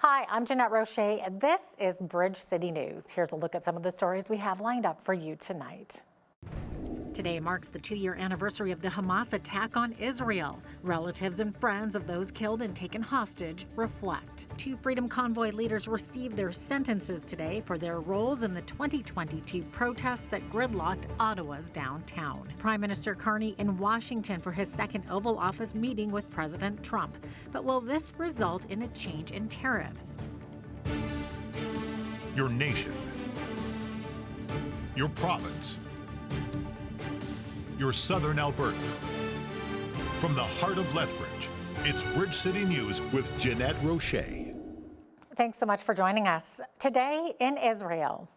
Hi, I'm Jeanette Roche, and this is Bridge City News. Here's a look at some of the stories we have lined up for you tonight. Today marks the 2-year anniversary of the Hamas attack on Israel. Relatives and friends of those killed and taken hostage reflect. 2 Freedom Convoy leaders received their sentences today for their roles in the 2022 protests that gridlocked Ottawa's downtown. Prime Minister Carney in Washington for his second Oval Office meeting with President Trump. But will this result in a change in tariffs? Your nation, your province, your southern Alberta. From the heart of Lethbridge, it's Bridge City News with Jeanette Roche. Thanks so much for joining us. Today in Israel.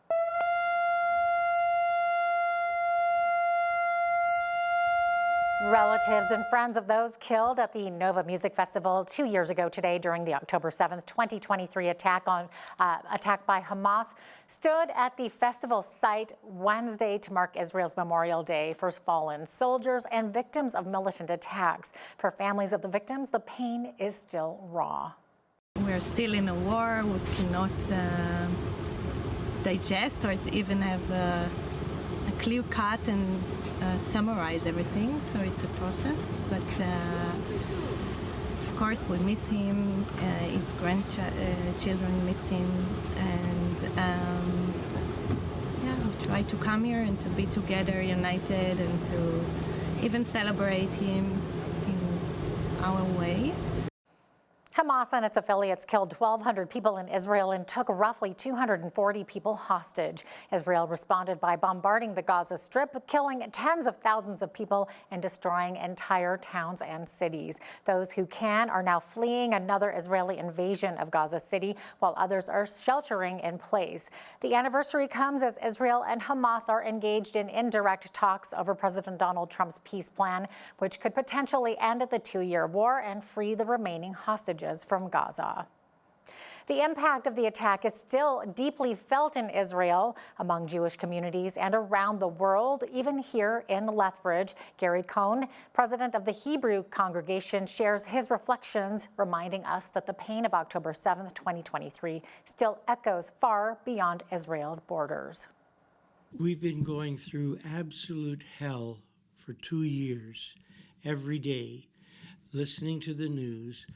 Relatives and friends of those killed at the Nova Music Festival 2 years ago today during the October 7th, 2023 attack by Hamas stood at the festival site Wednesday to mark Israel's Memorial Day for fallen soldiers and victims of militant attacks. For families of the victims, the pain is still raw. We're still in a war. We cannot digest or even have a clear cut and summarize everything, so it's a process, but of course we miss him, his grandchildren miss him, and we try to come here and to be together, united, and to even celebrate him in our way. Hamas and its affiliates killed 1,200 people in Israel and took roughly 240 people hostage. Israel responded by bombarding the Gaza Strip, killing tens of thousands of people and destroying entire towns and cities. Those who can are now fleeing another Israeli invasion of Gaza City, while others are sheltering in place. The anniversary comes as Israel and Hamas are engaged in indirect talks over President Donald Trump's peace plan, which could potentially end the 2-year war and free the remaining hostages from Gaza. The impact of the attack is still deeply felt in Israel, among Jewish communities, and around the world, even here in Lethbridge. Gary Cohn, president of the Hebrew congregation, shares his reflections, reminding us that the pain of October 7th, 2023 still echoes far beyond Israel's borders. We've been going through absolute hell for 2 years, every day, listening to the news,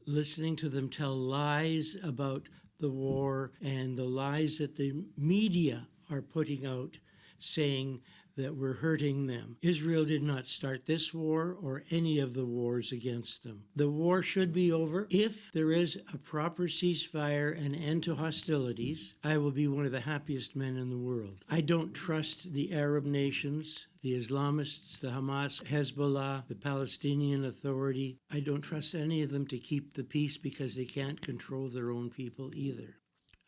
listening to them tell lies about the war and the lies that the media are putting out, saying that we're hurting them. Israel did not start this war or any of the wars against them. The war should be over. If there is a proper ceasefire and end to hostilities, I will be one of the happiest men in the world. I don't trust the Arab nations, the Islamists, the Hamas, Hezbollah, the Palestinian Authority. I don't trust any of them to keep the peace because they can't control their own people either.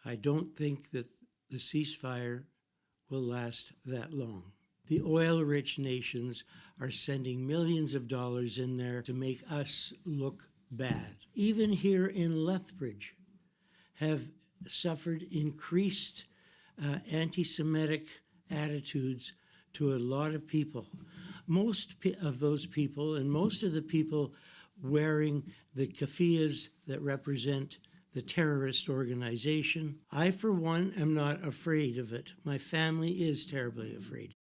I don't think that the ceasefire will last that long. The oil-rich nations are sending millions of dollars in there to make us look bad. Even here in Lethbridge have suffered increased anti-Semitic attitudes to a lot of people. Most of those people and most of the people wearing the keffiyehs that represent the terrorist organization. I, for one, am not afraid of it. My family is terribly afraid.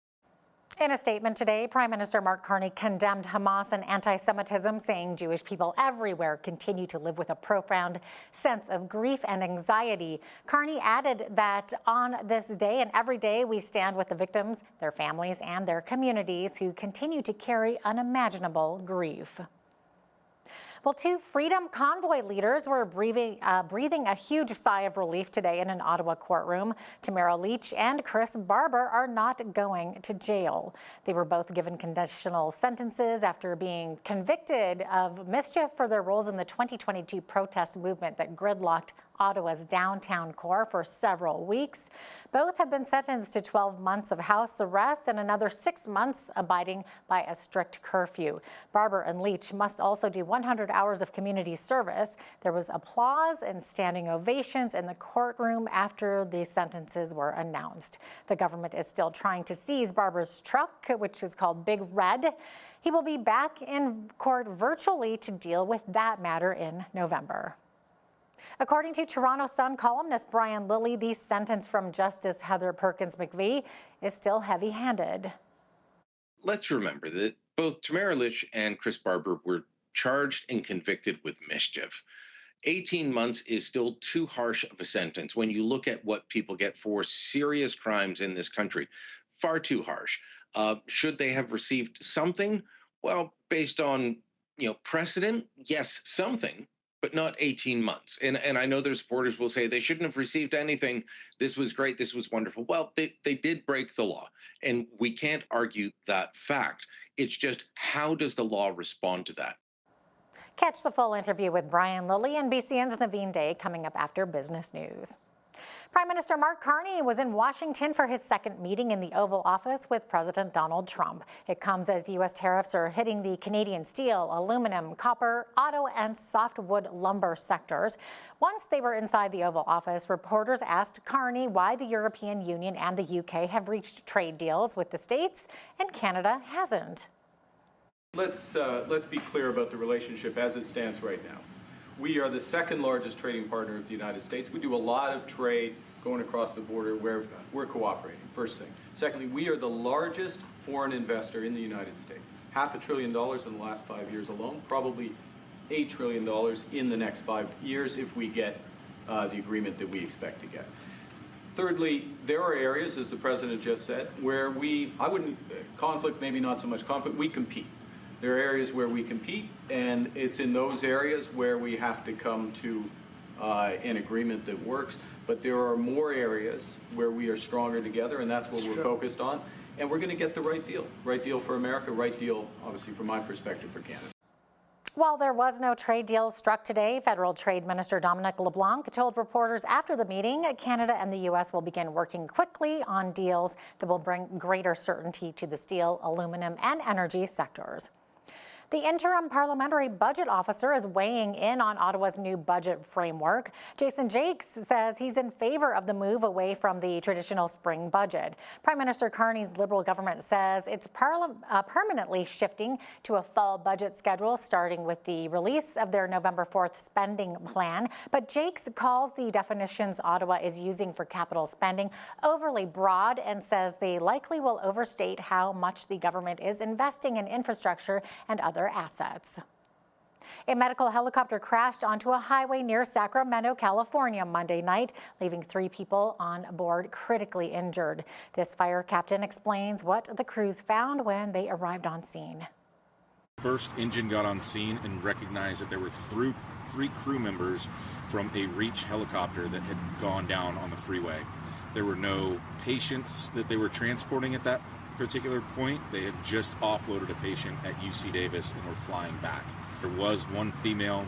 In a statement today, Prime Minister Mark Carney condemned Hamas and anti-Semitism, saying Jewish people everywhere continue to live with a profound sense of grief and anxiety. Carney added that on this day and every day we stand with the victims, their families, and their communities who continue to carry unimaginable grief. Well, 2 Freedom Convoy leaders were breathing a huge sigh of relief today in an Ottawa courtroom. Tamara Lich and Barber are not going to jail. They were both given conditional sentences after being convicted of mischief for their roles in the 2022 protest movement that gridlocked Ottawa's downtown core for several weeks. Both have been sentenced to 12 months of house arrest and another 6 months abiding by a strict curfew. Barber and Lich must also do 100 hours of community service. There was applause and standing ovations in the courtroom after the sentences were announced. The government is still trying to seize Barber's truck, which is called Big Red. He will be back in court virtually to deal with that matter in November. According to Toronto Sun columnist Brian Lilly, the sentence from Justice Heather Perkins McVie is still heavy-handed. Let's remember that both Tamara Lich and Chris Barber were charged and convicted with mischief. 18 months is still too harsh of a sentence when you look at what people get for serious crimes in this country. Far too harsh. Should they have received something? Well, based on precedent, yes, something, but not 18 months. And I know their supporters will say they shouldn't have received anything. This was great. This was wonderful. Well, they did break the law, and we can't argue that fact. It's just, how does the law respond to that? Catch the full interview with Brian Lilly and BCN's Naveen Day coming up after Business News. Prime Minister Mark Carney was in Washington for his second meeting in the Oval Office with President Donald Trump. It comes as U.S. tariffs are hitting the Canadian steel, aluminum, copper, auto, and softwood lumber sectors. Once they were inside the Oval Office, reporters asked Carney why the European Union and the U.K. have reached trade deals with the States and Canada hasn't. Let's be clear about the relationship as it stands right now. We are the second largest trading partner of the United States. We do a lot of trade going across the border where we're cooperating, first thing. Secondly, we are the largest foreign investor in the United States. $500 billion in the last 5 years alone, probably $8 trillion in the next 5 years if we get the agreement that we expect to get. Thirdly, there are areas, as the President just said, where conflict, maybe not so much conflict, we compete. There are areas where we compete, and it's in those areas where we have to come to an agreement that works. But there are more areas where we are stronger together, and that's what we're focused on. And we're going to get the right deal for America, right deal, obviously, from my perspective, for Canada. While there was no trade deal struck today, Federal Trade Minister Dominic LeBlanc told reporters after the meeting Canada and the U.S. will begin working quickly on deals that will bring greater certainty to the steel, aluminum, and energy sectors. The interim parliamentary budget officer is weighing in on Ottawa's new budget framework. Jason Jakes says he's in favor of the move away from the traditional spring budget. Prime Minister Carney's Liberal government says it's permanently shifting to a fall budget schedule, starting with the release of their November 4th spending plan. But Jakes calls the definitions Ottawa is using for capital spending overly broad and says they likely will overstate how much the government is investing in infrastructure and other assets. A medical helicopter crashed onto a highway near Sacramento, California Monday night, leaving 3 people on board critically injured. This fire captain explains what the crews found when they arrived on scene. First, engine got on scene and recognized that there were 3 crew members from a Reach helicopter that had gone down on the freeway. There were no patients that they were transporting at that particular point. They had just offloaded a patient at UC Davis and were flying back. There was one female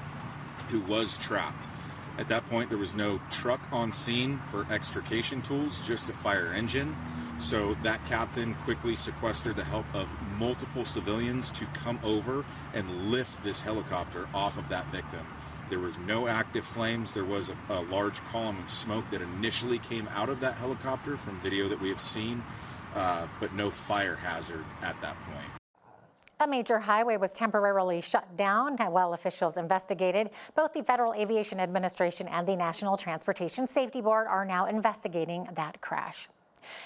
who was trapped. At that point, there was no truck on scene for extrication tools, just a fire engine. So that captain quickly sequestered the help of multiple civilians to come over and lift this helicopter off of that victim. There was no active flames. There was a large column of smoke that initially came out of that helicopter from video that we have seen. But no fire hazard at that point. A major highway was temporarily shut down while officials investigated. Both the Federal Aviation Administration and the National Transportation Safety Board are now investigating that crash.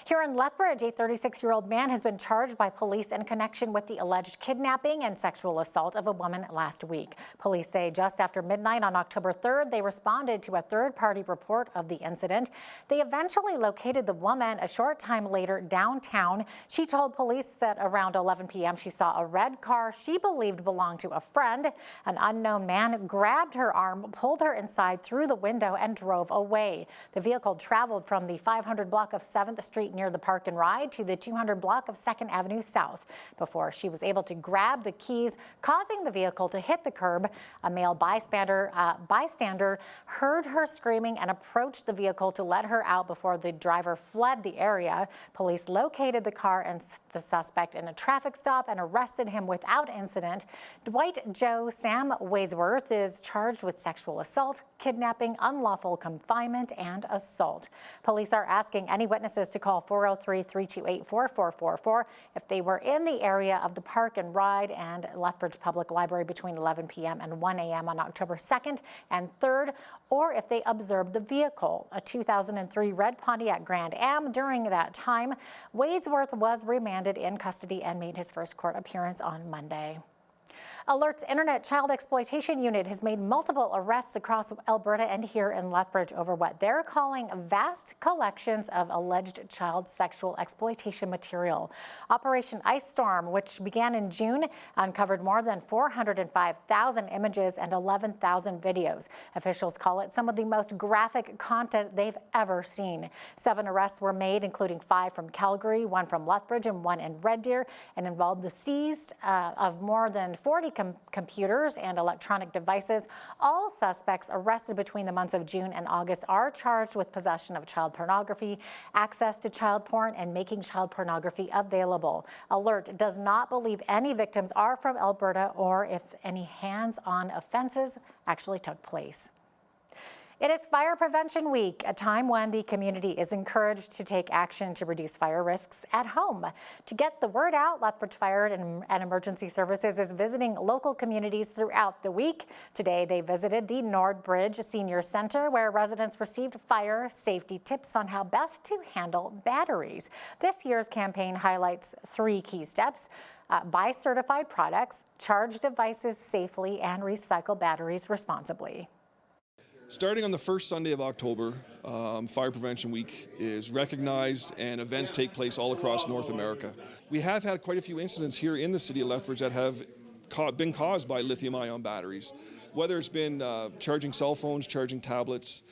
Here in Lethbridge, a 36-year-old man has been charged by police in connection with the alleged kidnapping and sexual assault of a woman last week. Police say just after midnight on October 3rd, they responded to a third-party report of the incident. They eventually located the woman a short time later downtown. She told police that around 11 p.m. she saw a red car she believed belonged to a friend. An unknown man grabbed her arm, pulled her inside through the window, and drove away. The vehicle traveled from the 500 block of 7th Street near the Park and Ride to the 200 block of 2nd Avenue South before she was able to grab the keys, causing the vehicle to hit the curb. A male bystander heard her screaming and approached the vehicle to let her out before the driver fled the area. Police located the car and the suspect in a traffic stop and arrested him without incident. Dwight Joe Sam Wadsworth is charged with sexual assault, kidnapping, unlawful confinement, and assault. Police are asking any witnesses to call 403-328-4444 if they were in the area of the Park and Ride and Lethbridge Public Library between 11 p.m. and 1 a.m. on October 2nd and 3rd, or if they observed the vehicle, a 2003 red Pontiac Grand Am. During that time, Wadesworth was remanded in custody and made his first court appearance on Monday. Alert's Internet Child Exploitation Unit has made multiple arrests across Alberta and here in Lethbridge over what they're calling vast collections of alleged child sexual exploitation material. Operation Ice Storm, which began in June, uncovered more than 405,000 images and 11,000 videos. Officials call it some of the most graphic content they've ever seen. 7 arrests were made, including 5 from Calgary, 1 from Lethbridge, and 1 in Red Deer, and involved the seized of more than 40 computers and electronic devices. All suspects arrested between the months of June and August are charged with possession of child pornography, access to child porn, and making child pornography available. Alert does not believe any victims are from Alberta or if any hands-on offenses actually took place. It is Fire Prevention Week, a time when the community is encouraged to take action to reduce fire risks at home. To get the word out, Lethbridge Fire and Emergency Services is visiting local communities throughout the week. Today, they visited the Nordbridge Senior Center, where residents received fire safety tips on how best to handle batteries. This year's campaign highlights 3 key steps: buy certified products, charge devices safely, and recycle batteries responsibly. Starting on the first Sunday of October, Fire Prevention Week is recognized and events take place all across North America. We have had quite a few incidents here in the city of Lethbridge that have been caused by lithium-ion batteries. Whether it's been charging cell phones, charging tablets,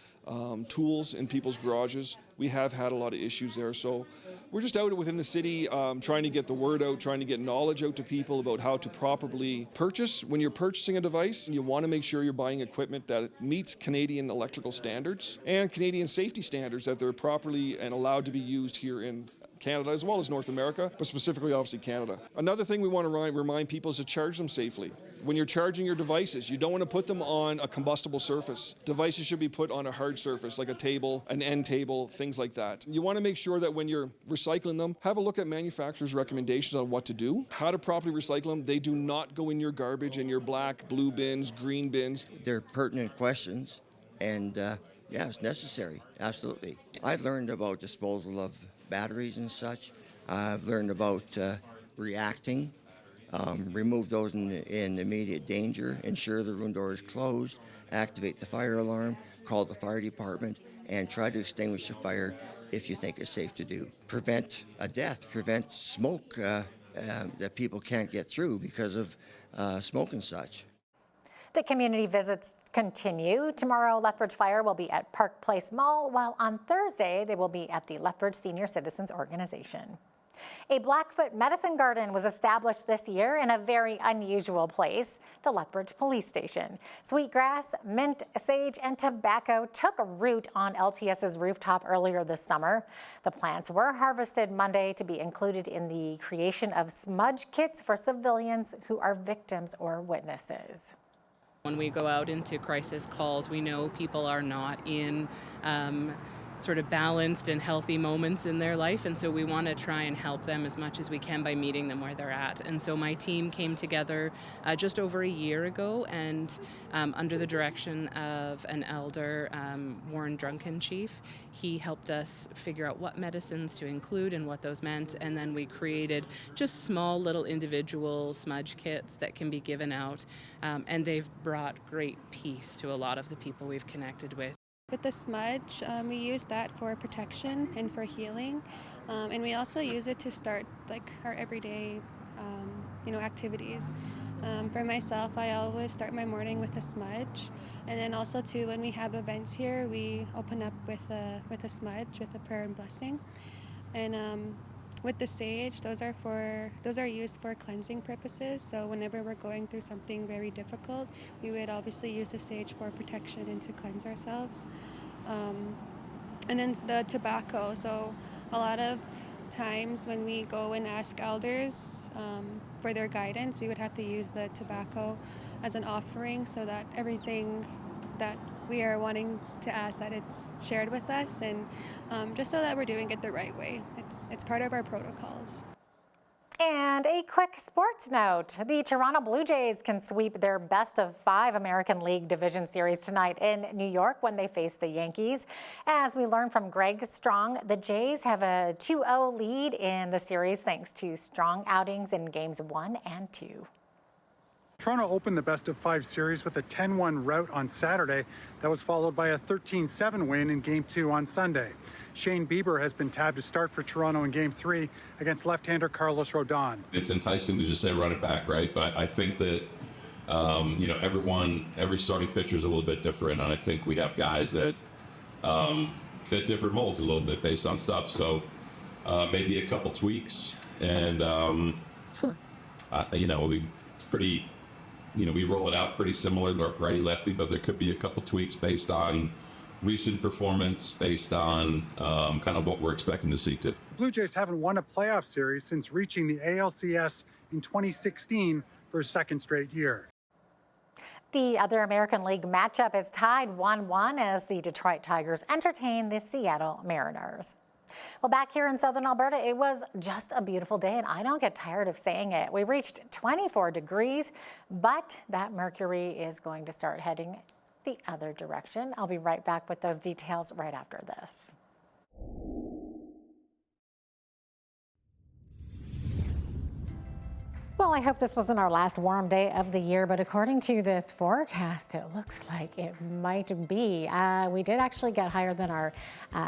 tools in people's garages, we have had a lot of issues there. So we're just out within the city trying to get the word out, trying to get knowledge out to people about how to properly purchase. When you're purchasing a device, you want to make sure you're buying equipment that meets Canadian electrical standards and Canadian safety standards, that they're properly and allowed to be used here in Canada as well as North America, but specifically obviously Canada. Another thing we want to remind people is to charge them safely. When you're charging your devices, you don't want to put them on a combustible surface. Devices should be put on a hard surface like a table, an end table, things like that. You want to make sure that when you're recycling them, have a look at manufacturers' recommendations on what to do, how to properly recycle them. They do not go in your garbage, in your black, blue bins, green bins. They're pertinent questions, and yeah, it's necessary, absolutely. I learned about disposal of batteries and such. I've learned about reacting, remove those in immediate danger, ensure the room door is closed, activate the fire alarm, call the fire department, and try to extinguish the fire if you think it's safe to do. Prevent a death, prevent smoke that people can't get through because of smoke and such. The community visits continue. Tomorrow, Lethbridge Fire will be at Park Place Mall, while on Thursday, they will be at the Lethbridge Senior Citizens Organization. A Blackfoot medicine garden was established this year in a very unusual place, the Lethbridge Police Station. Sweetgrass, mint, sage, and tobacco took root on LPS's rooftop earlier this summer. The plants were harvested Monday to be included in the creation of smudge kits for civilians who are victims or witnesses. When we go out into crisis calls, we know people are not in sort of balanced and healthy moments in their life, and so we want to try and help them as much as we can by meeting them where they're at. And so my team came together just over a year ago, and under the direction of an elder, Warren Drunken Chief, he helped us figure out what medicines to include and what those meant, and then we created just small little individual smudge kits that can be given out, and they've brought great peace to a lot of the people we've connected with. With the smudge, we use that for protection and for healing, and we also use it to start like our everyday, activities. For myself, I always start my morning with a smudge, and then also too when we have events here, we open up with a smudge with a prayer and blessing, and with the sage, those are used for cleansing purposes. So whenever we're going through something very difficult, we would obviously use the sage for protection and to cleanse ourselves. And then the tobacco. So a lot of times when we go and ask elders for their guidance, we would have to use the tobacco as an offering so that everything that we are wanting to ask that it's shared with us, and just so that we're doing it the right way. It's part of our protocols. And a quick sports note. The Toronto Blue Jays can sweep their best of 5 American League Division Series tonight in New York when they face the Yankees. As we learned from Greg Strong, the Jays have a 2-0 lead in the series thanks to strong outings in games 1 and 2. Toronto opened the best of 5 series with a 10-1 rout on Saturday that was followed by a 13-7 win in Game 2 on Sunday. Shane Bieber has been tabbed to start for Toronto in Game 3 against left-hander Carlos Rodon. It's enticing to just say run it back, right? But I think that, every starting pitcher is a little bit different, and I think we have guys that fit different molds a little bit based on stuff. So maybe a couple tweaks, and, it's pretty... we roll it out pretty similar, righty-lefty, but there could be a couple tweaks based on recent performance, based on kind of what we're expecting to see too. The Blue Jays haven't won a playoff series since reaching the ALCS in 2016 for a second straight year. The other American League matchup is tied 1-1 as the Detroit Tigers entertain the Seattle Mariners. Well, back here in southern Alberta, it was just a beautiful day, and I don't get tired of saying it. We reached 24 degrees, but that mercury is going to start heading the other direction. I'll be right back with those details right after this. Well, I hope this wasn't our last warm day of the year, but according to this forecast, it looks like it might be. We did actually get higher than our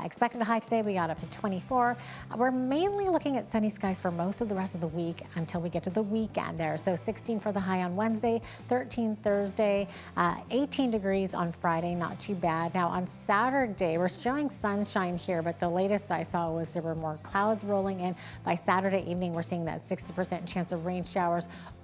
expected high today. We got up to 24. We're mainly looking at sunny skies for most of the rest of the week until we get to the weekend there. So 16 for the high on Wednesday, 13 Thursday, 18 degrees on Friday, not too bad. Now on Saturday, we're showing sunshine here, but the latest I saw was there were more clouds rolling in. By Saturday evening, we're seeing that 60% chance of rain showers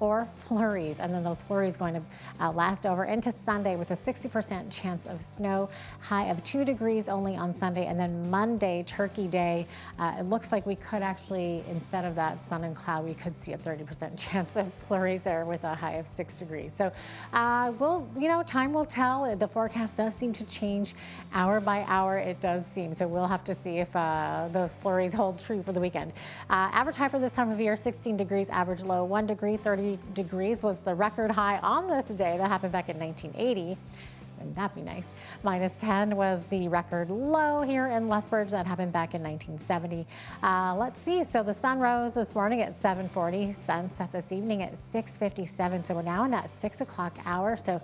or flurries, and then those flurries going to last over into Sunday with a 60% chance of snow, high of 2 degrees only on Sunday, and then Monday, Turkey Day, it looks like we could actually, instead of that sun and cloud, we could see a 30% chance of flurries there with a high of 6 degrees. So time will tell. The forecast does seem to change hour by hour, it does seem, so we'll have to see if those flurries hold true for the weekend. Average high for this time of year, 16 degrees, average low 1 degree, 30 degrees was the record high on this day. That happened back in 1980. Wouldn't that be nice? Minus 10 was the record low here in Lethbridge. That happened back in 1970. Let's see. So the sun rose this morning at 7:40. Sun set this evening at 6:57. So we're now in that 6 o'clock hour. So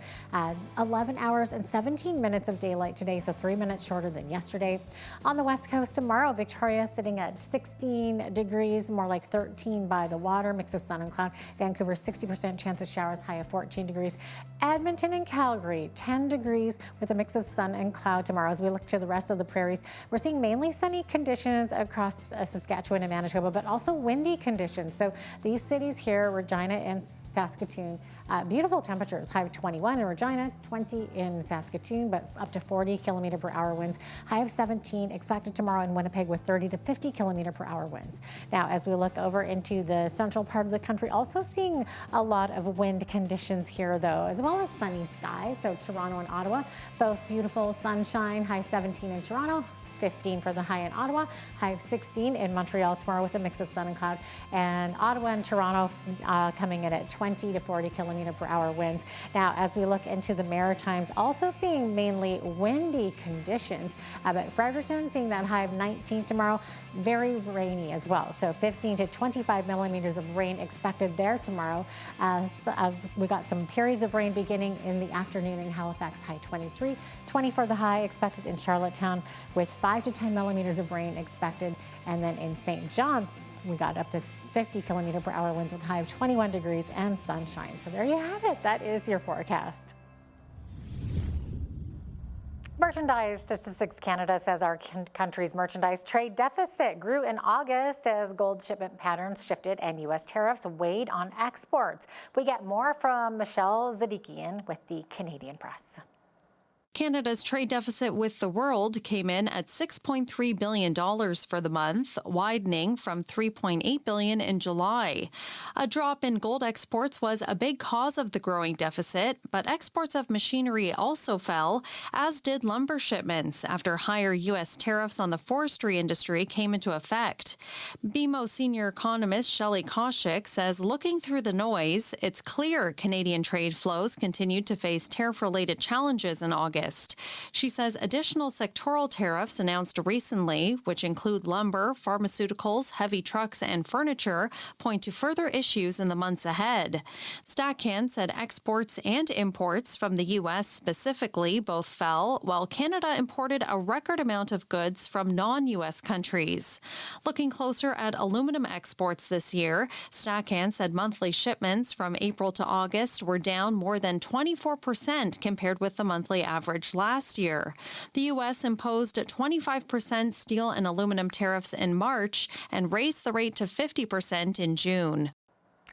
11 hours and 17 minutes of daylight today. So 3 minutes shorter than yesterday. On the west coast tomorrow, Victoria sitting at 16 degrees, more like 13 by the water, mix of sun and cloud. Vancouver, 60% chance of showers, high of 14 degrees. Edmonton and Calgary, 10 degrees with a mix of sun and cloud tomorrow. As we look to the rest of the prairies, we're seeing mainly sunny conditions across Saskatchewan and Manitoba, but also windy conditions. So these cities here, Regina and Saskatoon, beautiful temperatures, high of 21 in Regina, 20 in Saskatoon, but up to 40 kilometer per hour winds. High of 17 expected tomorrow in Winnipeg with 30 to 50 kilometer per hour winds. Now, as we look over into the central part of the country, also seeing a lot of wind conditions here, though, as well as sunny skies. So Toronto and Ottawa, both beautiful sunshine, high 17 in Toronto, 15 for the high in Ottawa, high of 16 in Montreal tomorrow with a mix of sun and cloud, and Ottawa and Toronto coming in at 20 to 40 kilometer per hour winds. Now, as we look into the Maritimes, also seeing mainly windy conditions, but Fredericton seeing that high of 19 tomorrow, very rainy as well. So 15 to 25 millimeters of rain expected there tomorrow. We got some periods of rain beginning in the afternoon in Halifax, high 23, 20 for the high expected in Charlottetown with 5 to 10 millimeters of rain expected. And then in St. John, we got up to 50 kilometer per hour winds with a high of 21 degrees and sunshine. So there you have it. That is your forecast. Merchandise Statistics Canada says our country's merchandise trade deficit grew in August as gold shipment patterns shifted and U.S. tariffs weighed on exports. We get more from Michelle Zadikian with the Canadian Press. Canada's trade deficit with the world came in at $6.3 billion for the month, widening from $3.8 billion in July. A drop in gold exports was a big cause of the growing deficit, but exports of machinery also fell, as did lumber shipments after higher U.S. tariffs on the forestry industry came into effect. BMO senior economist Shelley Koshik says looking through the noise, it's clear Canadian trade flows continued to face tariff-related challenges in August. She says additional sectoral tariffs announced recently, which include lumber, pharmaceuticals, heavy trucks, and furniture, point to further issues in the months ahead. StatCan said exports and imports from the U.S. specifically both fell, while Canada imported a record amount of goods from non-U.S. countries. Looking closer at aluminum exports this year, StatCan said monthly shipments from April to August were down more than 24% compared with the monthly average last year. The U.S. imposed 25% steel and aluminum tariffs in March and raised the rate to 50% in June.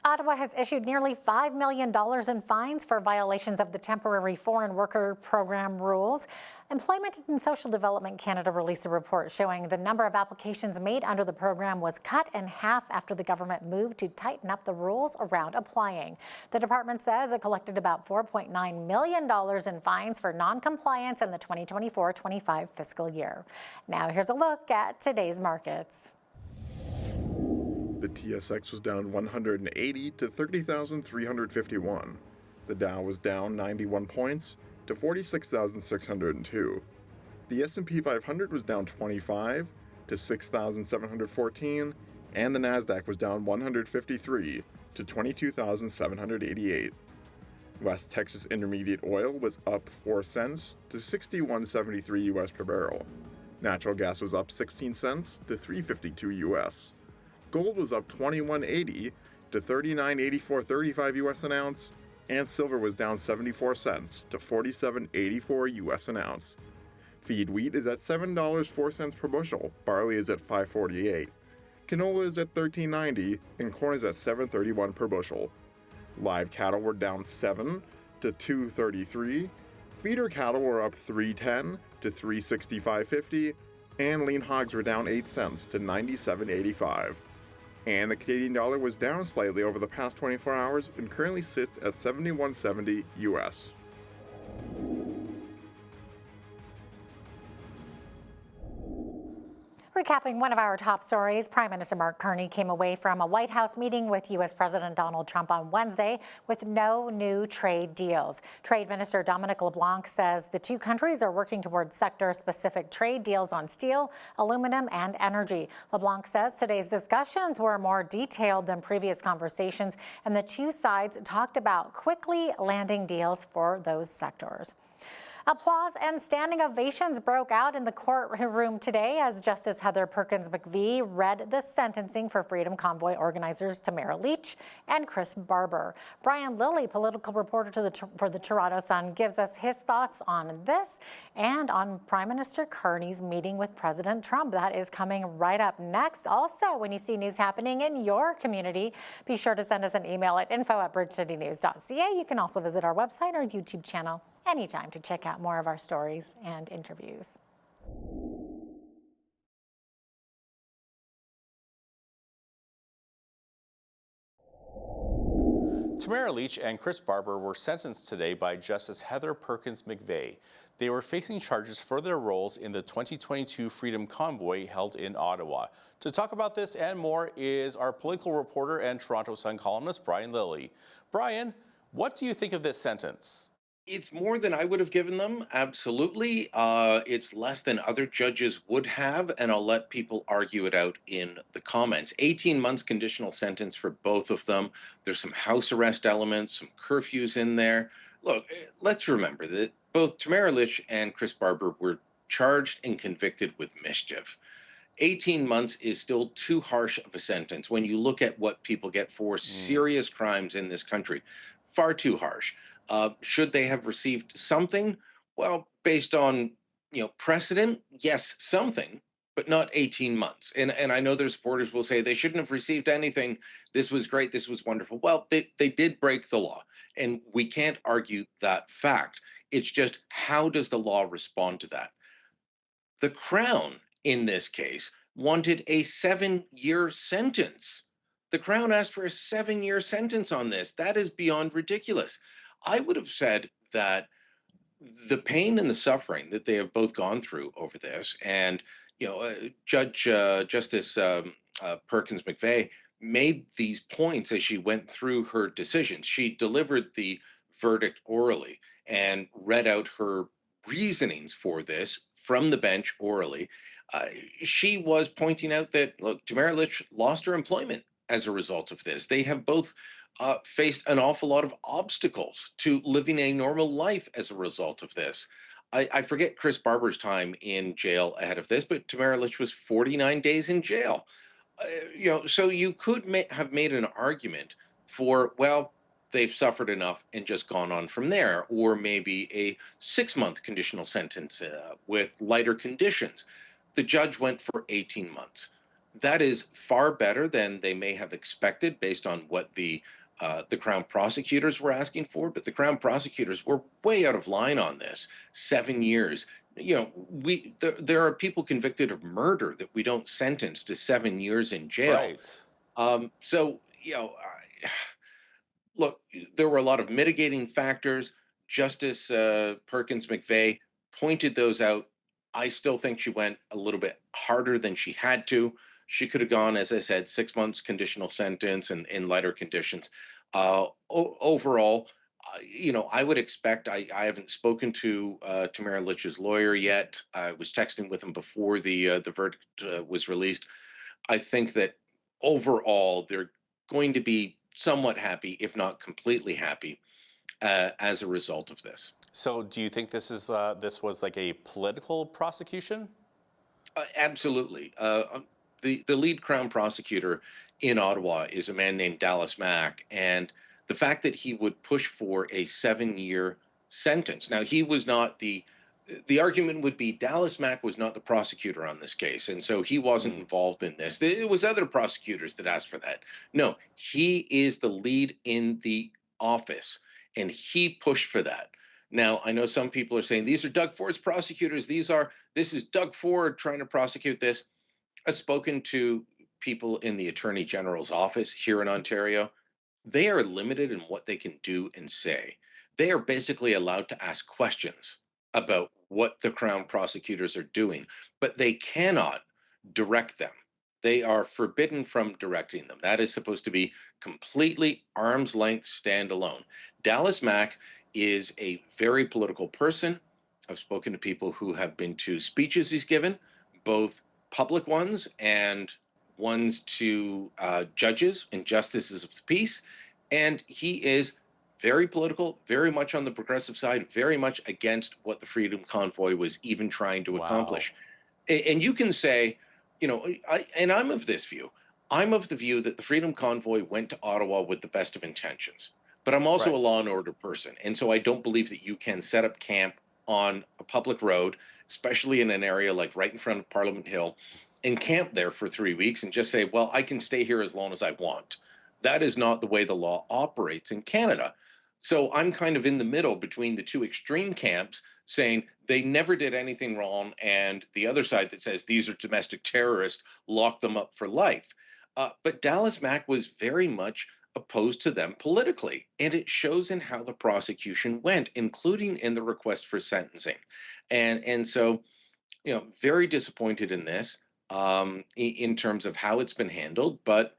Ottawa has issued nearly $5 million in fines for violations of the Temporary Foreign Worker Program rules. Employment and Social Development Canada released a report showing the number of applications made under the program was cut in half after the government moved to tighten up the rules around applying. The department says it collected about $4.9 million in fines for non-compliance in the 2024-25 fiscal year. Now here's a look at today's markets. The TSX was down 180 to 30,351. The Dow was down 91 points to 46,602. The S&P 500 was down 25 to 6,714, and the Nasdaq was down 153 to 22,788. West Texas Intermediate oil was up 4 cents to 61.73 US per barrel. Natural gas was up 16 cents to 3.52 US. Gold was up 21.80 to 39.8435 US an ounce, and silver was down 74 cents to 47.84 US an ounce. Feed wheat is at $7.04 per bushel, barley is at $5.48, canola is at $13.90, and corn is at $7.31 per bushel. Live cattle were down 7 to 2.33, feeder cattle were up 3.10 to 3.65.50, and lean hogs were down 8 cents to 97.85. And the Canadian dollar was down slightly over the past 24 hours and currently sits at 71.70 US. Recapping one of our top stories, Prime Minister Mark Carney came away from a White House meeting with U.S. President Donald Trump on Wednesday with no new trade deals. Trade Minister Dominic LeBlanc says the two countries are working towards sector-specific trade deals on steel, aluminum, and energy. LeBlanc says today's discussions were more detailed than previous conversations, and the two sides talked about quickly landing deals for those sectors. Applause and standing ovations broke out in the courtroom today as Justice Heather Perkins McVie read the sentencing for Freedom Convoy organizers Tamara Lich and Chris Barber. Brian Lilly, political reporter for the Toronto Sun, gives us his thoughts on this and on Prime Minister Carney's meeting with President Trump. That is coming right up next. Also, when you see news happening in your community, be sure to send us an email at info@bridgecitynews.ca. You can also visit our website or YouTube channel anytime to check out more of our stories and interviews. Tamara Lich and Chris Barber were sentenced today by Justice Heather Perkins McVie. They were facing charges for their roles in the 2022 Freedom Convoy held in Ottawa. To talk about this and more is our political reporter and Toronto Sun columnist, Brian Lilly. Brian, what do you think of this sentence? It's more than I would have given them, absolutely. It's less than other judges would have, and I'll let people argue it out in the comments. 18 months conditional sentence for both of them. There's some house arrest elements, some curfews in there. Look, let's remember that both Tamara Lich and Chris Barber were charged and convicted with mischief. 18 months is still too harsh of a sentence when you look at what people get for serious crimes in this country. Far too harsh. Should they have received something? Well, based on precedent, yes, something, but not 18 months. And I know their supporters will say they shouldn't have received anything. This was great. This was wonderful. Well, they did break the law, and we can't argue that fact. It's just, how does the law respond to that? The Crown, in this case, wanted a 7-year sentence. The Crown asked for a 7-year sentence on this. That is beyond ridiculous. I would have said that the pain and the suffering that they have both gone through over this, and Justice Perkins McVeigh made these points as she went through her decisions. She delivered the verdict orally and read out her reasonings for this from the bench orally. She was pointing out that, look, Tamara Lich lost her employment as a result of this. They have both faced an awful lot of obstacles to living a normal life as a result of this. I forget Chris Barber's time in jail ahead of this, but Tamara Lich was 49 days in jail. So you could have made an argument for, well, they've suffered enough and just gone on from there, or maybe a 6-month conditional sentence with lighter conditions. The judge went for 18 months. That is far better than they may have expected based on what the Crown prosecutors were asking for, but the Crown prosecutors were way out of line on this. 7 years. There are people convicted of murder that we don't sentence to 7 years in jail. Right. Look, there were a lot of mitigating factors. Justice Perkins McVeigh pointed those out. I still think she went a little bit harder than she had to. She could have gone, as I said, 6 months conditional sentence and in lighter conditions. Overall, I would expect, I haven't spoken to Tamara Lich's lawyer yet. I was texting with him before the verdict was released. I think that overall, they're going to be somewhat happy, if not completely happy, as a result of this. So do you think this was like a political prosecution? Absolutely. The lead Crown prosecutor in Ottawa is a man named Dallas Mack, and the fact that he would push for a 7-year sentence. Now, he was not the argument would be Dallas Mack was not the prosecutor on this case, and so he wasn't involved in this. It was other prosecutors that asked for that. No, he is the lead in the office, and he pushed for that. Now, I know some people are saying these are Doug Ford's prosecutors. This is Doug Ford trying to prosecute this. I've spoken to people in the Attorney General's office here in Ontario. They are limited in what they can do and say. They are basically allowed to ask questions about what the Crown prosecutors are doing, but they cannot direct them. They are forbidden from directing them. That is supposed to be completely arm's length standalone. Dallas Mack is a very political person. I've spoken to people who have been to speeches he's given, both public ones and ones to judges and justices of the peace. And he is very political, very much on the progressive side, very much against what the Freedom Convoy was even trying to accomplish. And you can say, I'm of this view. I'm of the view that the Freedom Convoy went to Ottawa with the best of intentions. But I'm also a law and order person. And so I don't believe that you can set up camp on a public road, especially in an area like right in front of Parliament Hill, and camp there for 3 weeks and just say, well, I can stay here as long as I want. That is not the way the law operates in Canada. So I'm kind of in the middle between the two extreme camps saying they never did anything wrong, and the other side that says these are domestic terrorists, lock them up for life. But Dallas Mack was very much opposed to them politically, and it shows in how the prosecution went, including in the request for sentencing. And so, very disappointed in this in terms of how it's been handled. But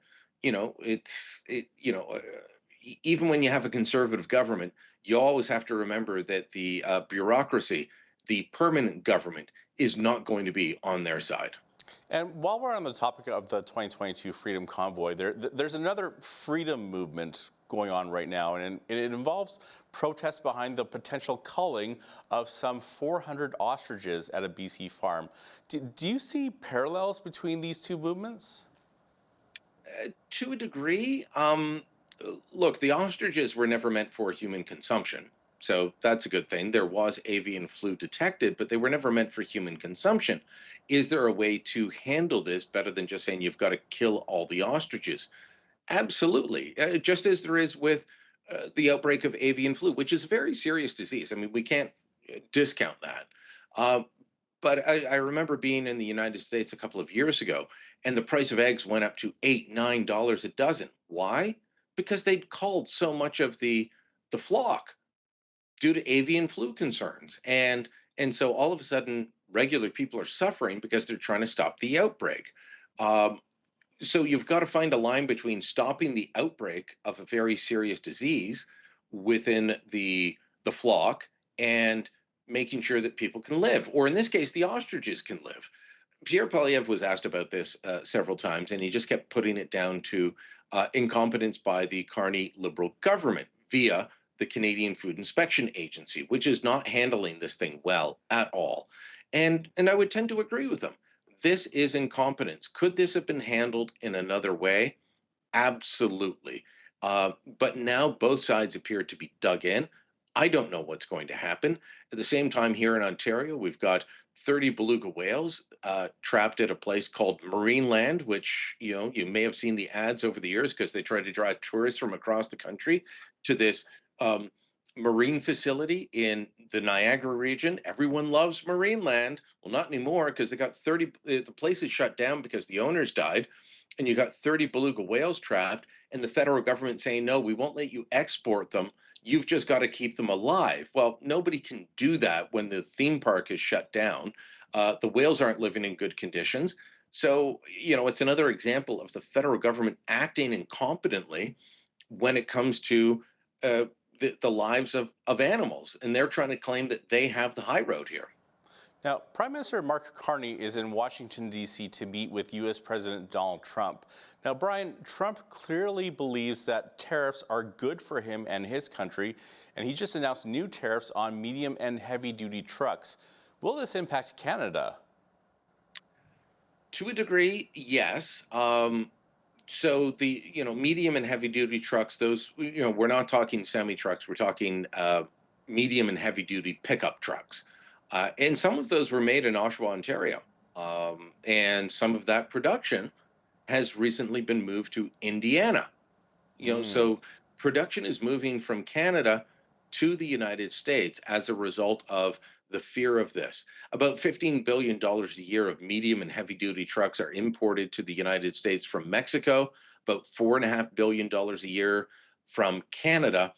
even when you have a conservative government, you always have to remember that the bureaucracy, the permanent government, is not going to be on their side. And while we're on the topic of the 2022 Freedom Convoy, there's another freedom movement going on right now, and it involves protests behind the potential culling of some 400 ostriches at a BC farm. Do you see parallels between these two movements? To a degree. Look, the ostriches were never meant for human consumption. So that's a good thing. There was avian flu detected, but they were never meant for human consumption. Is there a way to handle this better than just saying you've got to kill all the ostriches? Absolutely. Just as there is with the outbreak of avian flu, which is a very serious disease. I mean, we can't discount that. But I remember being in the United States a couple of years ago, and the price of eggs went up to $8, $9 a dozen. Why? Because they'd culled so much of the flock due to avian flu concerns, and so all of a sudden, regular people are suffering because they're trying to stop the outbreak. Um, so you've got to find a line between stopping the outbreak of a very serious disease within the flock and making sure that people can live, or in this case, the ostriches can live. Pierre Poilievre was asked about this several times, and he just kept putting it down to incompetence by the Carney Liberal government via the Canadian Food Inspection Agency, which is not handling this thing well at all. And I would tend to agree with them. This is incompetence. Could this have been handled in another way? Absolutely. But now both sides appear to be dug in. I don't know what's going to happen. At the same time, here in Ontario, we've got 30 beluga whales trapped at a place called Marineland, which you may have seen the ads over the years because they try to draw tourists from across the country to this marine facility in the Niagara region. Everyone loves Marineland. Well, not anymore because they got 30. The place is shut down because the owners died, and you got 30 beluga whales trapped, and the federal government saying, no, we won't let you export them. You've just got to keep them alive. Well, nobody can do that when the theme park is shut down. The whales aren't living in good conditions. So, it's another example of the federal government acting incompetently when it comes to the lives of animals. And they're trying to claim that they have the high road here. Now, Prime Minister Mark Carney is in Washington, D.C. to meet with U.S. President Donald Trump. Now, Brian, Trump clearly believes that tariffs are good for him and his country, and he just announced new tariffs on medium and heavy-duty trucks. Will this impact Canada? To a degree, yes. So the medium and heavy duty trucks, those we're not talking semi trucks, we're talking medium and heavy duty pickup trucks, and some of those were made in Oshawa, Ontario, and some of that production has recently been moved to Indiana. So production is moving from Canada to the United States as a result of the fear of this. About $15 billion a year of medium and heavy duty trucks are imported to the United States from Mexico, about $4.5 billion a year from Canada.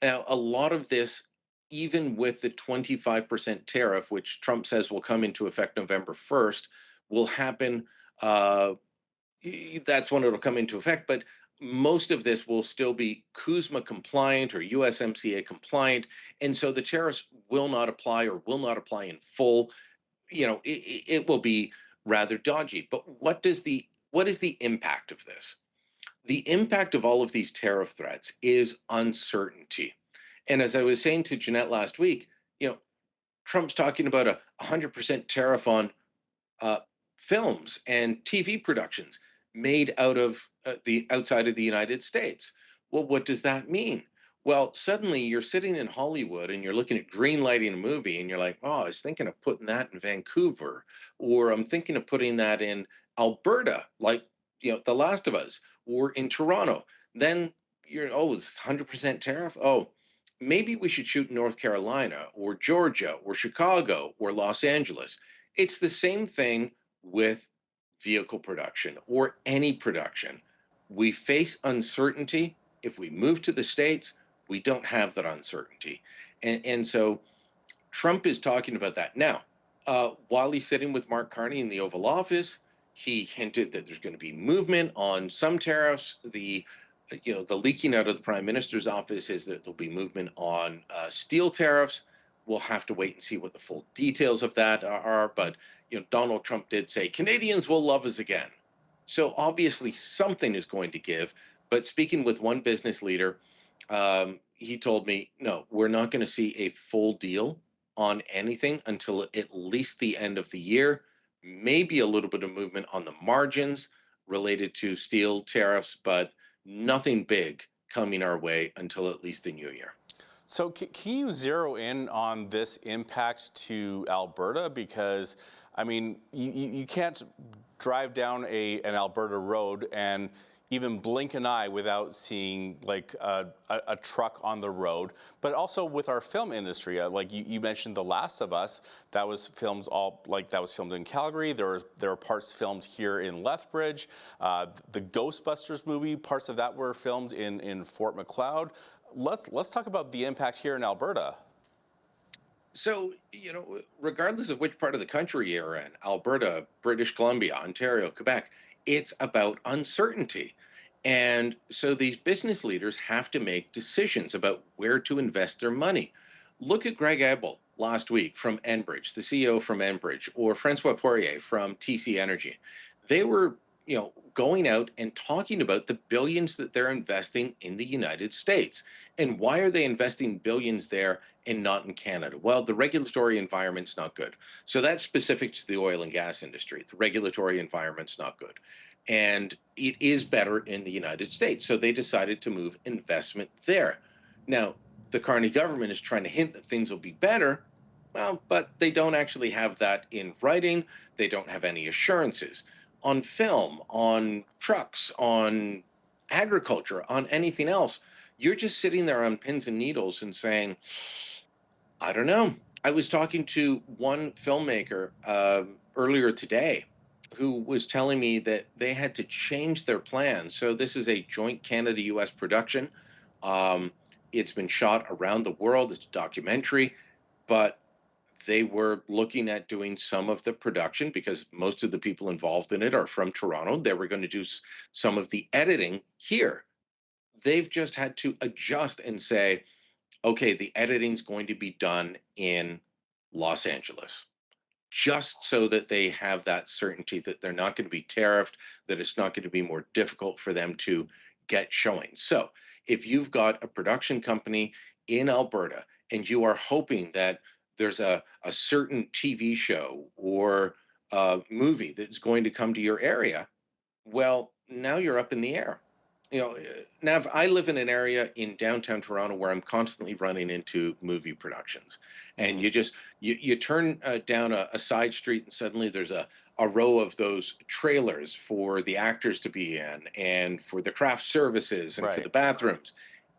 Now, a lot of this, even with the 25% tariff, which Trump says will come into effect November 1st, will happen. That's when it'll come into effect. But most of this will still be CUSMA compliant or USMCA compliant. And so the tariffs will not apply or will not apply in full. It will be rather dodgy. But what is the impact of this? The impact of all of these tariff threats is uncertainty. And as I was saying to Jeanette last week, Trump's talking about a 100% tariff on films and TV productions made out of the outside of the United States. Well, what does that mean? Well, suddenly you're sitting in Hollywood and you're looking at green lighting a movie and you're like, oh, I was thinking of putting that in Vancouver, or I'm thinking of putting that in Alberta, like, The Last of Us, or in Toronto. Then it's 100% tariff. Oh, maybe we should shoot in North Carolina or Georgia or Chicago or Los Angeles. It's the same thing with vehicle production or any production. We face uncertainty. If we move to the States, we don't have that uncertainty. And so Trump is talking about that. Now, while he's sitting with Mark Carney in the Oval Office, he hinted that there's going to be movement on some tariffs. The leaking out of the Prime Minister's office is that there'll be movement on steel tariffs. We'll have to wait and see what the full details of that are. But Donald Trump did say Canadians will love us again. So obviously something is going to give. But speaking with one business leader, he told me, no, we're not going to see a full deal on anything until at least the end of the year. Maybe a little bit of movement on the margins related to steel tariffs, but nothing big coming our way until at least the new year. So can you zero in on this impact to Alberta? Because, I mean, you can't drive down an Alberta road and even blink an eye without seeing like a truck on the road. But also with our film industry, like you mentioned The Last of Us, that was filmed in Calgary. There were parts filmed here in Lethbridge. The Ghostbusters movie, parts of that were filmed in Fort Macleod. Let's talk about the impact here in Alberta. So, regardless of which part of the country you're in, Alberta, British Columbia, Ontario, Quebec, it's about uncertainty. And so these business leaders have to make decisions about where to invest their money. Look at Greg Abel last week from Enbridge, the CEO from Enbridge, or Francois Poirier from TC Energy. They were, going out and talking about the billions that they're investing in the United States. And why are they investing billions there and not in Canada? Well, the regulatory environment's not good. So that's specific to the oil and gas industry. The regulatory environment's not good. And it is better in the United States. So they decided to move investment there. Now, the Carney government is trying to hint that things will be better. Well, but they don't actually have that in writing. They don't have any assurances. On film, on trucks, on agriculture, on anything else, you're just sitting there on pins and needles and saying, I don't know. I was talking to one filmmaker earlier today who was telling me that they had to change their plans. So this is a joint Canada-US production. It's been shot around the world. It's a documentary, but they were looking at doing some of the production because most of the people involved in it are from Toronto. They were going to do some of the editing here. They've just had to adjust and say, okay, the editing's going to be done in Los Angeles, just so that they have that certainty that they're not going to be tariffed, that it's not going to be more difficult for them to get showing. So if you've got a production company in Alberta and you are hoping that there's a certain TV show or a movie that's going to come to your area, well, now you're up in the air. Nav, I live in an area in downtown Toronto where I'm constantly running into movie productions. And you turn down a side street and suddenly there's a row of those trailers for the actors to be in and for the craft services and for the bathrooms.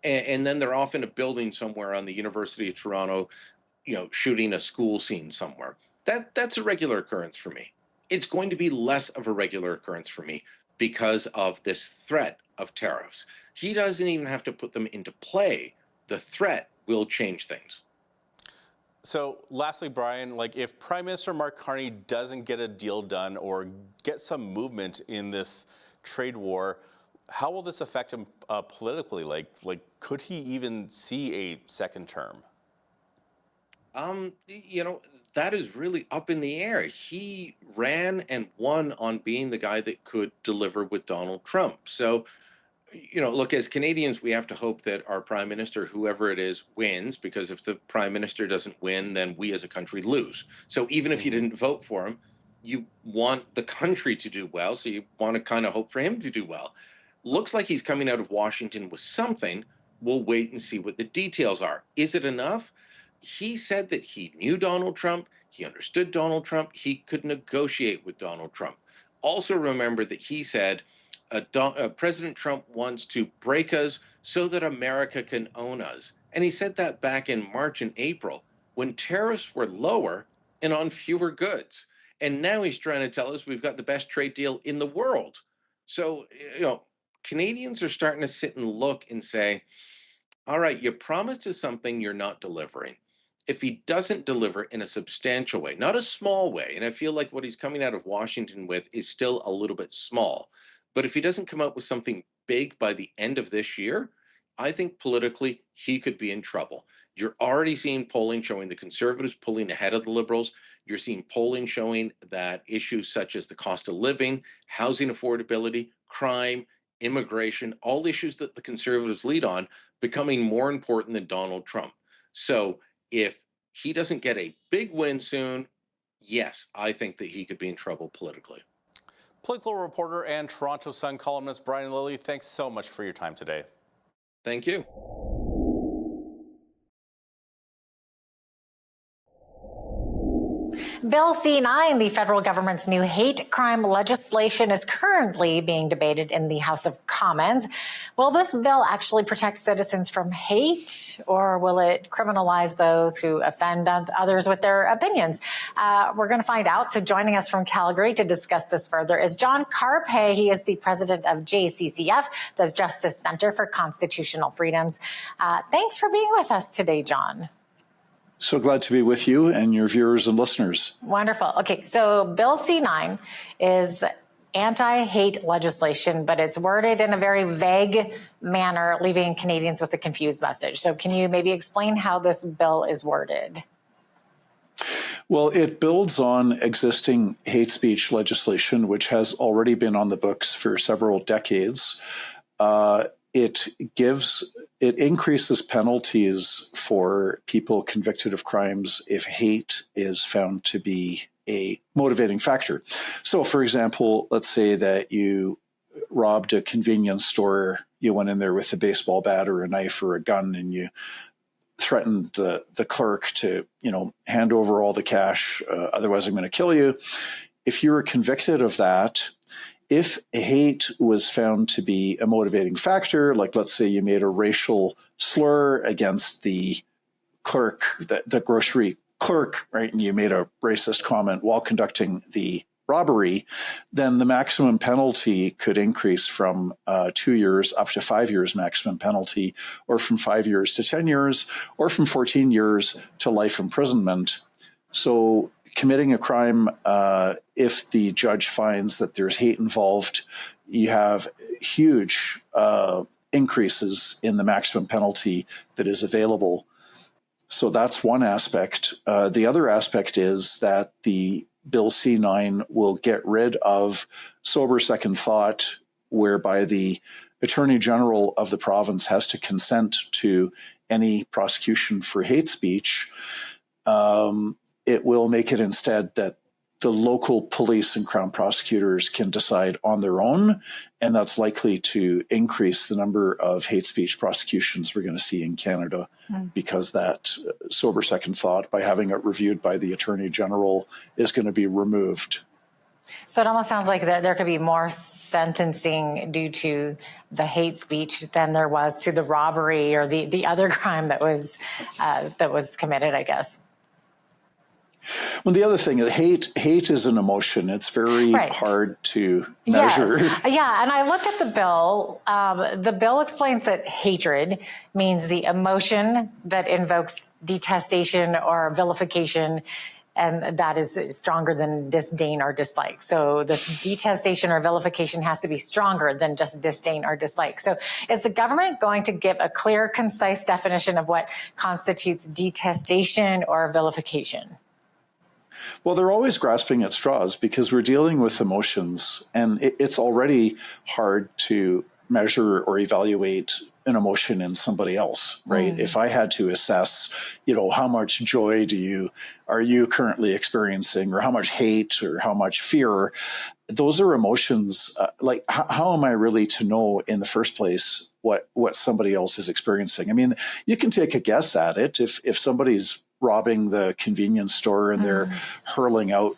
And then they're off in a building somewhere on the University of Toronto, shooting a school scene somewhere. That's a regular occurrence for me. It's going to be less of a regular occurrence for me because of this threat of tariffs. He doesn't even have to put them into play. The threat will change things. So lastly, Brian, if Prime Minister Mark Carney doesn't get a deal done or get some movement in this trade war, how will this affect him politically? Could he even see a second term? That is really up in the air. He ran and won on being the guy that could deliver with Donald Trump. So, look, as Canadians, we have to hope that our prime minister, whoever it is, wins, because if the prime minister doesn't win, then we as a country lose. So even if you didn't vote for him, you want the country to do well. So you want to kind of hope for him to do well. Looks like he's coming out of Washington with something. We'll wait and see what the details are. Is it enough? He said that he knew Donald Trump, he understood Donald Trump, he could negotiate with Donald Trump. Also remember that he said President Trump wants to break us so that America can own us. And he said that back in March and April when tariffs were lower and on fewer goods. And now he's trying to tell us we've got the best trade deal in the world. So, Canadians are starting to sit and look and say, all right, you promised us something you're not delivering. If he doesn't deliver in a substantial way, not a small way, and I feel like what he's coming out of Washington with is still a little bit small, but if he doesn't come up with something big by the end of this year, I think politically he could be in trouble. You're already seeing polling showing the Conservatives pulling ahead of the Liberals. You're seeing polling showing that issues such as the cost of living, housing affordability, crime, immigration, all issues that the Conservatives lead on, becoming more important than Donald Trump. So if he doesn't get a big win soon, yes, I think that he could be in trouble politically. Political reporter and Toronto Sun columnist Brian Lilley, thanks so much for your time today. Thank you. Bill C-9, the federal government's new hate crime legislation, is currently being debated in the House of Commons. Will this bill actually protect citizens from hate, or will it criminalize those who offend others with their opinions? We're going to find out. So joining us from Calgary to discuss this further is John Carpay. He is the president of JCCF, the Justice Center for Constitutional Freedoms. Thanks for being with us today, John. So glad to be with you and your viewers and listeners. Wonderful. Okay, so Bill C-9 is anti-hate legislation, but it's worded in a very vague manner, leaving Canadians with a confused message. So can you maybe explain how this bill is worded? Well, it builds on existing hate speech legislation, which has already been on the books for several decades. It increases penalties for people convicted of crimes if hate is found to be a motivating factor. So, for example, let's say that you robbed a convenience store, you went in there with a baseball bat or a knife or a gun, and you threatened the clerk to, hand over all the cash, otherwise I'm going to kill you. If you were convicted of that, if hate was found to be a motivating factor, like let's say you made a racial slur against the clerk, the grocery clerk, right, and you made a racist comment while conducting the robbery, then the maximum penalty could increase from 2 years up to 5 years maximum penalty, or from 5 years to 10 years, or from 14 years to life imprisonment. So committing a crime, if the judge finds that there's hate involved, you have huge increases in the maximum penalty that is available. So that's one aspect. The other aspect is that the Bill C-9 will get rid of sober second thought, whereby the Attorney General of the province has to consent to any prosecution for hate speech. It will make it instead that the local police and Crown prosecutors can decide on their own, and that's likely to increase the number of hate speech prosecutions we're going to see in Canada, because that sober second thought, by having it reviewed by the Attorney General, is going to be removed. So it almost sounds like there could be more sentencing due to the hate speech than there was to the robbery or the other crime that was committed, I guess. Well, the other thing is hate is an emotion. It's very hard to measure. Yes. Yeah, and I looked at the bill. The bill explains that hatred means the emotion that invokes detestation or vilification, and that is stronger than disdain or dislike. So this detestation or vilification has to be stronger than just disdain or dislike. So is the government going to give a clear, concise definition of what constitutes detestation or vilification? Well, they're always grasping at straws because we're dealing with emotions, and it's already hard to measure or evaluate an emotion in somebody else, right? If I had to assess, how much joy are you currently experiencing, or how much hate or how much fear, those are emotions. Like, how am I really to know in the first place what somebody else is experiencing? I mean, you can take a guess at it. If somebody's robbing the convenience store and they're hurling out,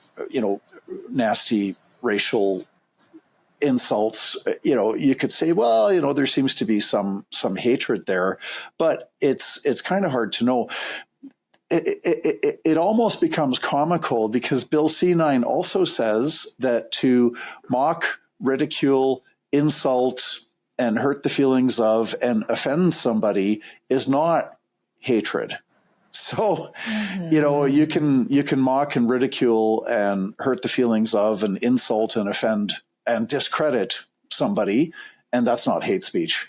nasty racial insults, you could say, well, there seems to be some hatred there, but it's kind of hard to know. It almost becomes comical because Bill C-9 also says that to mock, ridicule, insult, and hurt the feelings of and offend somebody is not hatred. So, you can mock and ridicule and hurt the feelings of and insult and offend and discredit somebody, and that's not hate speech.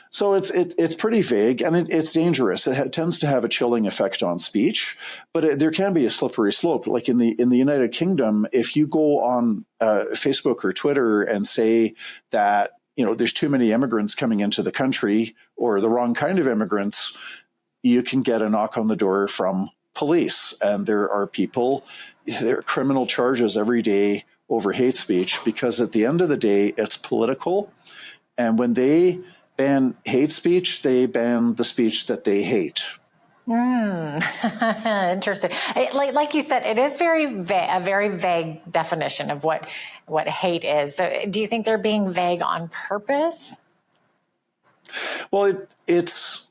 So it's pretty vague, and it's dangerous. It tends to have a chilling effect on speech, but there can be a slippery slope. Like in the United Kingdom, if you go on Facebook or Twitter and say that there's too many immigrants coming into the country or the wrong kind of immigrants, you can get a knock on the door from police. And there are criminal charges every day over hate speech, because at the end of the day, it's political. And when they ban hate speech, they ban the speech that they hate. Interesting. Like you said, it is a very vague definition of what hate is. So do you think they're being vague on purpose? Well, it's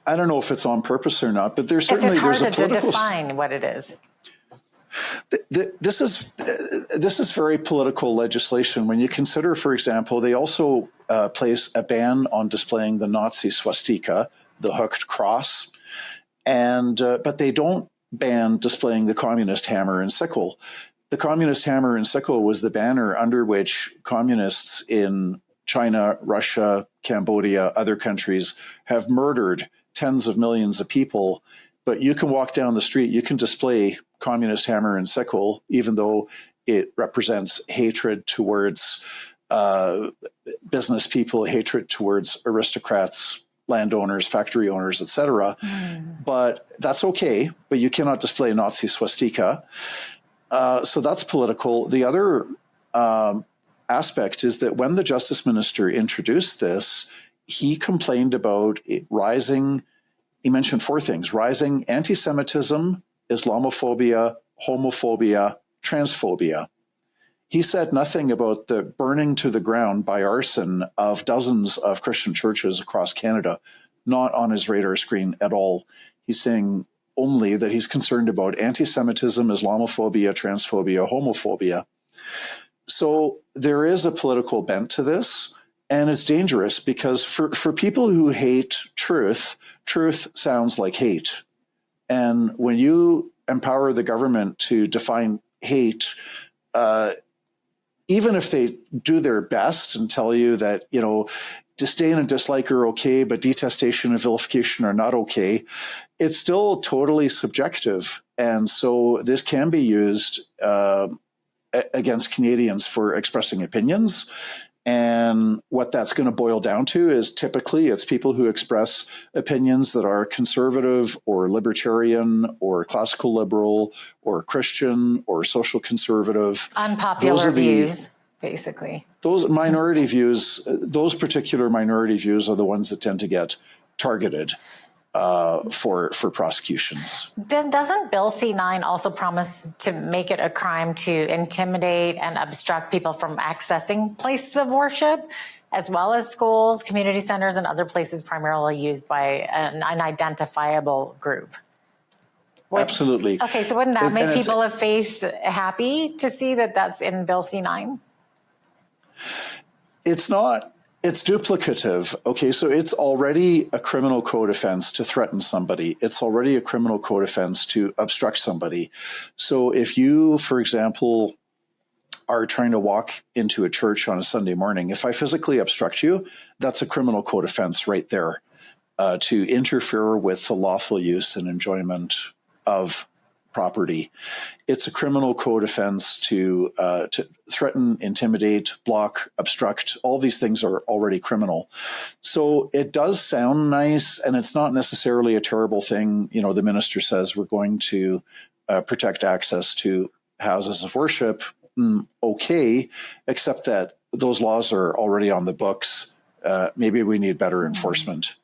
I don't know if it's on purpose or not, but there's certainly it's just hard there's a to define what it is. This is very political legislation. When you consider, for example, they also place a ban on displaying the Nazi swastika, the hooked cross, and but they don't ban displaying the communist hammer and sickle. The communist hammer and sickle was the banner under which communists in China, Russia, Cambodia, other countries have murdered tens of millions of people. But you can walk down the street, you can display communist hammer and sickle, even though it represents hatred towards business people, hatred towards aristocrats, landowners, factory owners, etc. But that's okay. But you cannot display Nazi swastika. So that's political. The other aspect is that when the Justice Minister introduced this, he complained about rising. He mentioned four things: rising anti-Semitism, Islamophobia, homophobia, transphobia. He said nothing about the burning to the ground by arson of dozens of Christian churches across Canada, not on his radar screen at all. He's saying only that he's concerned about anti-Semitism, Islamophobia, transphobia, homophobia. So there is a political bent to this, and it's dangerous because for people who hate truth, truth sounds like hate. And when you empower the government to define hate, even if they do their best and tell you that, you know, disdain and dislike are okay, but detestation and vilification are not okay, it's still totally subjective. And so this can be used against Canadians for expressing opinions. And what that's going to boil down to is typically it's people who express opinions that are conservative or libertarian or classical liberal or Christian or social conservative. Unpopular views, basically. Those minority views, those particular minority views are the ones that tend to get targeted for prosecutions. Then doesn't Bill C-9 also promise to make it a crime to intimidate and obstruct people from accessing places of worship, as well as schools, community centers, and other places primarily used by an unidentifiable group? Absolutely. Okay, so wouldn't that make people of faith happy to see that that's in Bill C-9? It's not. It's duplicative. Okay, so it's already a criminal code offense to threaten somebody. It's already a criminal code offense to obstruct somebody. So if you, for example, are trying to walk into a church on a Sunday morning, if I physically obstruct you, that's a criminal code offense right there, to interfere with the lawful use and enjoyment of property. It's a criminal code offense to threaten, intimidate, block, obstruct. All these things are already criminal. So it does sound nice, and it's not necessarily a terrible thing. You know, the minister says we're going to protect access to houses of worship. Okay, except that those laws are already on the books. Maybe we need better enforcement.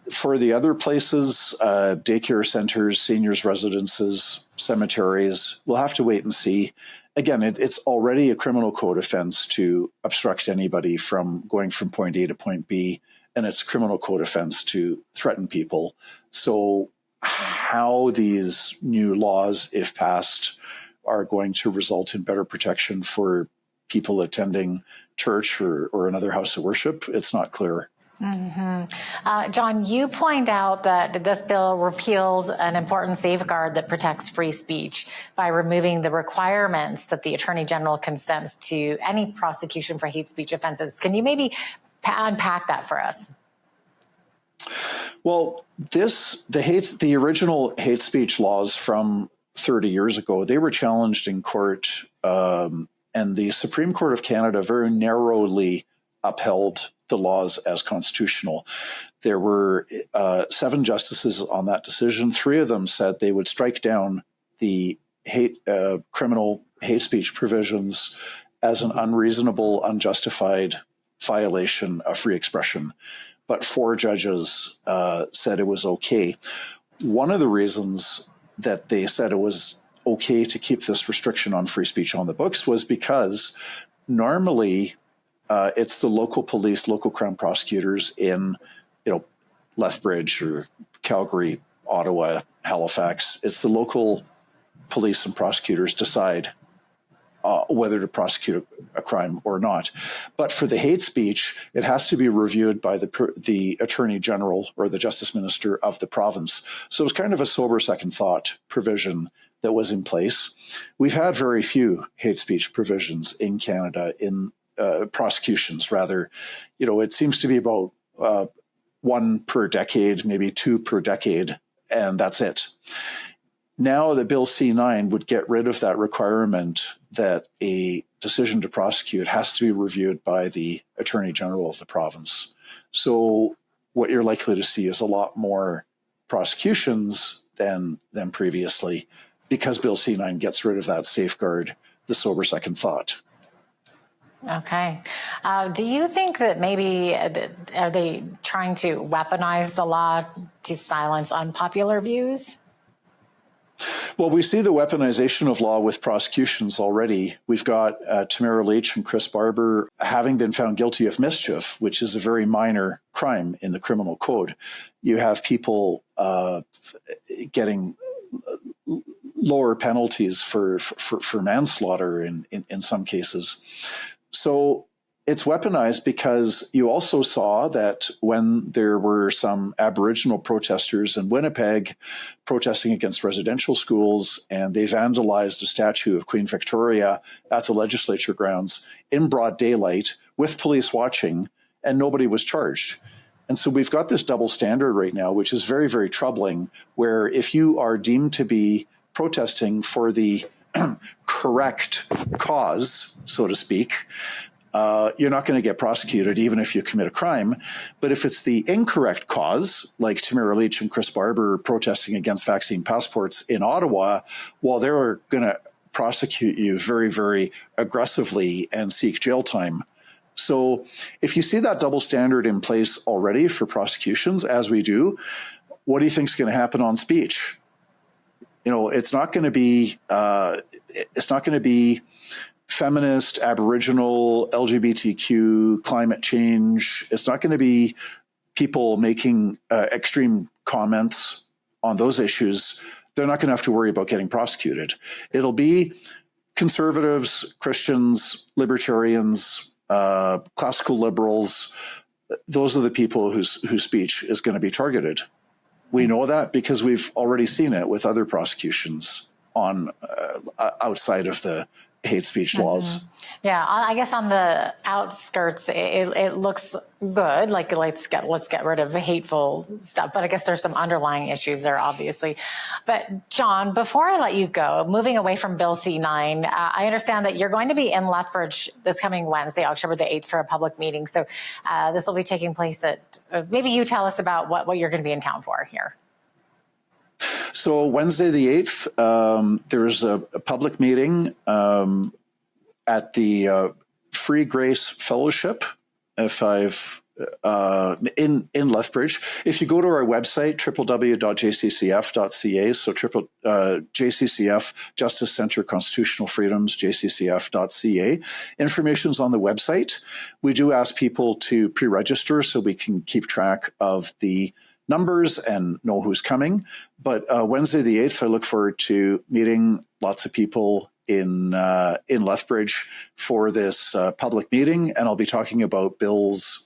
For the other places, daycare centers, seniors' residences, cemeteries, we'll have to wait and see. Again, it's already a criminal code offense to obstruct anybody from going from point A to point B, and it's a criminal code offense to threaten people. So how these new laws, if passed, are going to result in better protection for people attending church or another house of worship, it's not clear. John, you point out that this bill repeals an important safeguard that protects free speech by removing the requirements that the Attorney General consents to any prosecution for hate speech offenses. Can you maybe unpack that for us? Well, the original hate speech laws from 30 years ago, they were challenged in court, and the Supreme Court of Canada very narrowly upheld the laws as constitutional. There were 7 justices on that decision. 3 of them said they would strike down the criminal hate speech provisions as an unreasonable, unjustified violation of free expression. but 4 judges said it was okay. One of the reasons that they said it was okay to keep this restriction on free speech on the books was because normally it's the local police, local Crown prosecutors in, Lethbridge or Calgary, Ottawa, Halifax. It's the local police and prosecutors decide whether to prosecute a crime or not. But for the hate speech, it has to be reviewed by the Attorney General or the Justice Minister of the province. So it was kind of a sober second thought provision that was in place. We've had very few hate speech provisions in Canada, in prosecutions rather. It seems to be about 1 per decade, maybe 2 per decade, and that's it. Now the Bill C-9 would get rid of that requirement that a decision to prosecute has to be reviewed by the Attorney General of the province. So what you're likely to see is a lot more prosecutions than previously, because Bill C-9 gets rid of that safeguard, the sober second thought. Okay. Do you think that maybe are they trying to weaponize the law to silence unpopular views? Well, we see the weaponization of law with prosecutions already. We've got Tamara, Lich and Chris Barber having been found guilty of mischief, which is a very minor crime in the criminal code. You have people getting lower penalties for manslaughter in some cases. So it's weaponized because you also saw that when there were some Aboriginal protesters in Winnipeg protesting against residential schools, and they vandalized a statue of Queen Victoria at the legislature grounds in broad daylight with police watching, and nobody was charged. And so we've got this double standard right now, which is very, very troubling, where if you are deemed to be protesting for the correct cause, so to speak, you're not going to get prosecuted even if you commit a crime. But if it's the incorrect cause, like Tamara Lich and Chris Barber protesting against vaccine passports in Ottawa, well, they're going to prosecute you very, very aggressively and seek jail time. So if you see that double standard in place already for prosecutions, as we do, what do you think is going to happen on speech? It's not going to be feminist, Aboriginal, LGBTQ, climate change. It's not going to be people making extreme comments on those issues. They're not going to have to worry about getting prosecuted. It'll be conservatives, Christians, libertarians, classical liberals. Those are the people whose speech is going to be targeted. We know that because we've already seen it with other prosecutions on outside of the hate speech laws. Yeah, I guess on the outskirts, it looks good. Like let's get rid of hateful stuff. But I guess there's some underlying issues there, obviously. But John, before I let you go, moving away from Bill C-9, I understand that you're going to be in Lethbridge this coming Wednesday, October the 8th, for a public meeting. So this will be taking place at. Maybe you tell us about what you're going to be in town for here. So Wednesday the 8th, there's a public meeting at the Free Grace Fellowship, in Lethbridge. If you go to our website, www.jccf.ca, so JCCF, Justice Centre Constitutional Freedoms, jccf.ca, information's on the website. We do ask people to pre-register so we can keep track of the numbers and know who's coming. But Wednesday the 8th, I look forward to meeting lots of people in Lethbridge for this public meeting, and I'll be talking about bills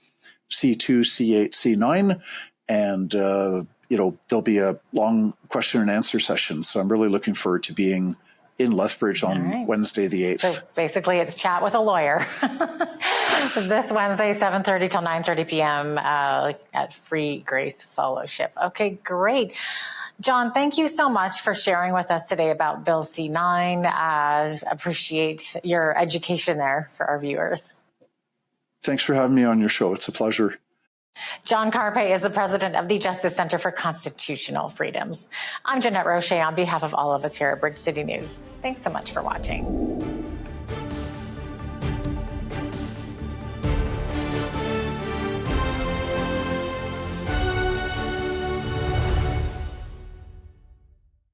C2, C8, C9, and there'll be a long question and answer session. So I'm really looking forward to being in Lethbridge on Wednesday the 8th. So basically it's chat with a lawyer. This Wednesday, 7:30 till 9:30 p.m. At Free Grace Fellowship. Okay, great. John, thank you so much for sharing with us today about Bill C-9. Appreciate your education there for our viewers. Thanks for having me on your show. It's a pleasure. John Carpay is the president of the Justice Center for Constitutional Freedoms. I'm Jeanette Roche on behalf of all of us here at Bridge City News. Thanks so much for watching.